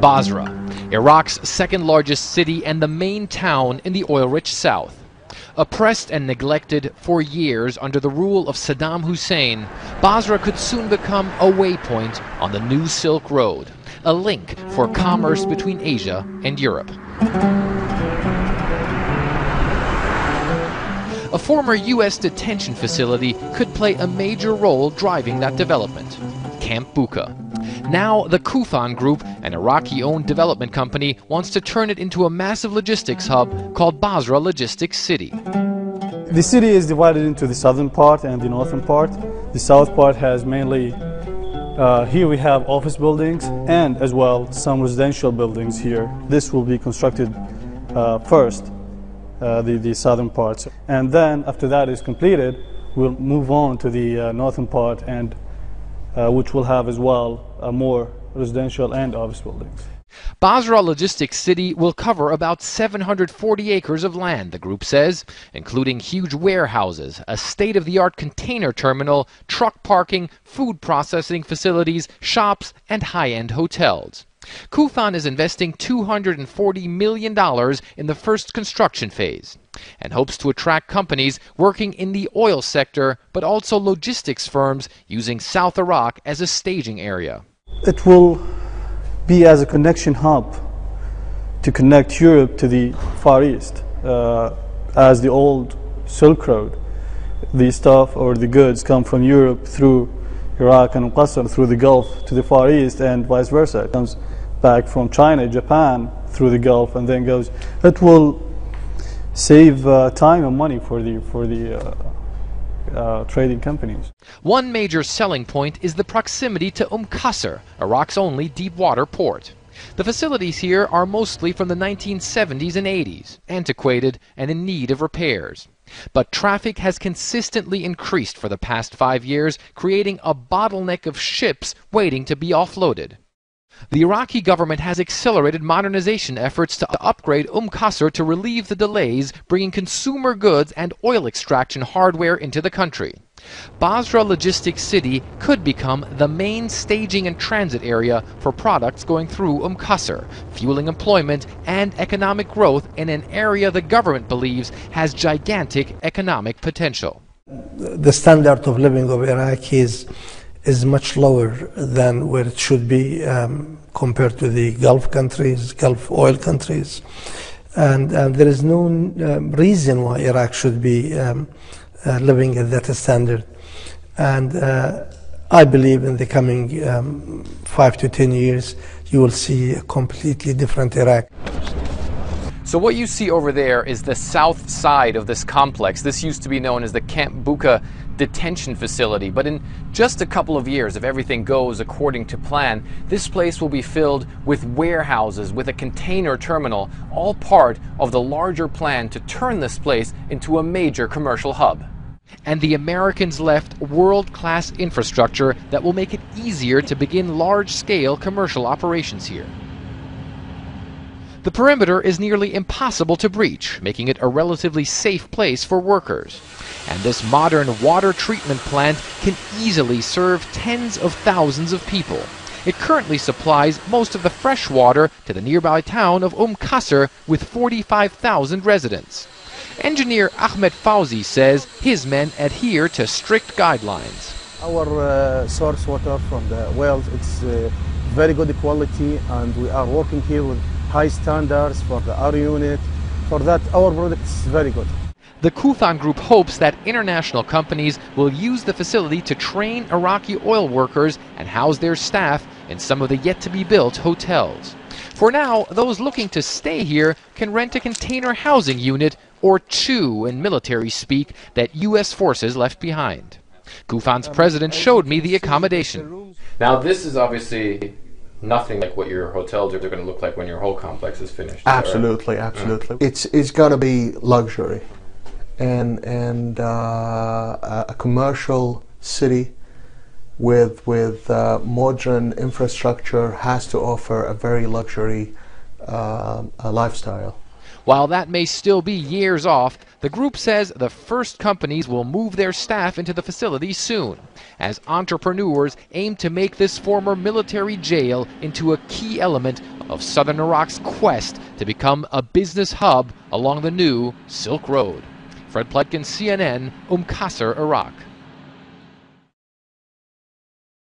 Basra, Iraq's second largest city and the main town in the oil-rich south. Oppressed and neglected for years under the rule of Saddam Hussein, Basra could soon become a waypoint on the new Silk Road, a link for commerce between Asia and Europe. A former U.S. detention facility could play a major role driving that development, Camp Bucca. Now the Qasr Group, an Iraqi-owned development company, wants to turn it into a massive logistics hub called Basra Logistic City. The city is divided into the southern part and the northern part. The south part has mainly, here we have office buildings and as well some residential buildings here. This will be constructed first, the southern parts. And then after that is completed, we'll move on to the northern part, and which will have as well more residential and office buildings. Basra Logistic City will cover about 740 acres of land, the group says, including huge warehouses, a state-of-the-art container terminal, truck parking, food processing facilities, shops, and high-end hotels. Qasr is investing $240 million in the first construction phase and hopes to attract companies working in the oil sector, but also logistics firms using South Iraq as a staging area. It will be as a connection hub to connect Europe to the Far East, as the old Silk Road. The stuff or the goods come from Europe through Iraq and Qasr through the Gulf to the Far East, and vice versa. It comes back from China, Japan through the Gulf, and then goes. It will save time and money for the trading companies. One major selling point is the proximity to Qasr, Iraq's only deep-water port. The facilities here are mostly from the 1970s and 80s, antiquated and in need of repairs. But traffic has consistently increased for the past 5 years, creating a bottleneck of ships waiting to be offloaded. The Iraqi government has accelerated modernization efforts to upgrade Qasr to relieve the delays bringing consumer goods and oil extraction hardware into the country. Basra Logistic City could become the main staging and transit area for products going through Qasr, fueling employment and economic growth in an area the government believes has gigantic economic potential. The standard of living of Iraqis is much lower than where it should be compared to the Gulf countries, Gulf oil countries. And there is no reason why Iraq should be living at that standard. And I believe in the coming 5 to 10 years, you will see a completely different Iraq. So what you see over there is the south side of this complex. This used to be known as the Camp Bucca detention facility, but in just a couple of years, if everything goes according to plan, this place will be filled with warehouses, with a container terminal, all part of the larger plan to turn this place into a major commercial hub. And the Americans left world-class infrastructure that will make it easier to begin large-scale commercial operations here. The perimeter is nearly impossible to breach, making it a relatively safe place for workers. And this modern water treatment plant can easily serve tens of thousands of people. It currently supplies most of the fresh water to the nearby town of Qasr with 45,000 residents. Engineer Ahmed Fauzi says his men adhere to strict guidelines. Our source water from the wells, it's very good quality, and we are working here with high standards for the R unit. For that, our product is very good. The Qasr Group hopes that international companies will use the facility to train Iraqi oil workers and house their staff in some of the yet-to-be-built hotels. For now, those looking to stay here can rent a container housing unit, or CHU in military speak, that U.S. forces left behind. Qasr's president showed me the accommodation. Now this is obviously nothing like what your hotels are going to look like when your whole complex is finished. Absolutely, absolutely. It's going to be luxury, and a commercial city with modern infrastructure has to offer a very luxury lifestyle. While that may still be years off, The group says the first companies will move their staff into the facility soon, as entrepreneurs aim to make this former military jail into a key element of southern Iraq's quest to become a business hub along the new Silk Road. Fred Plotkin, CNN, Qasr, Iraq.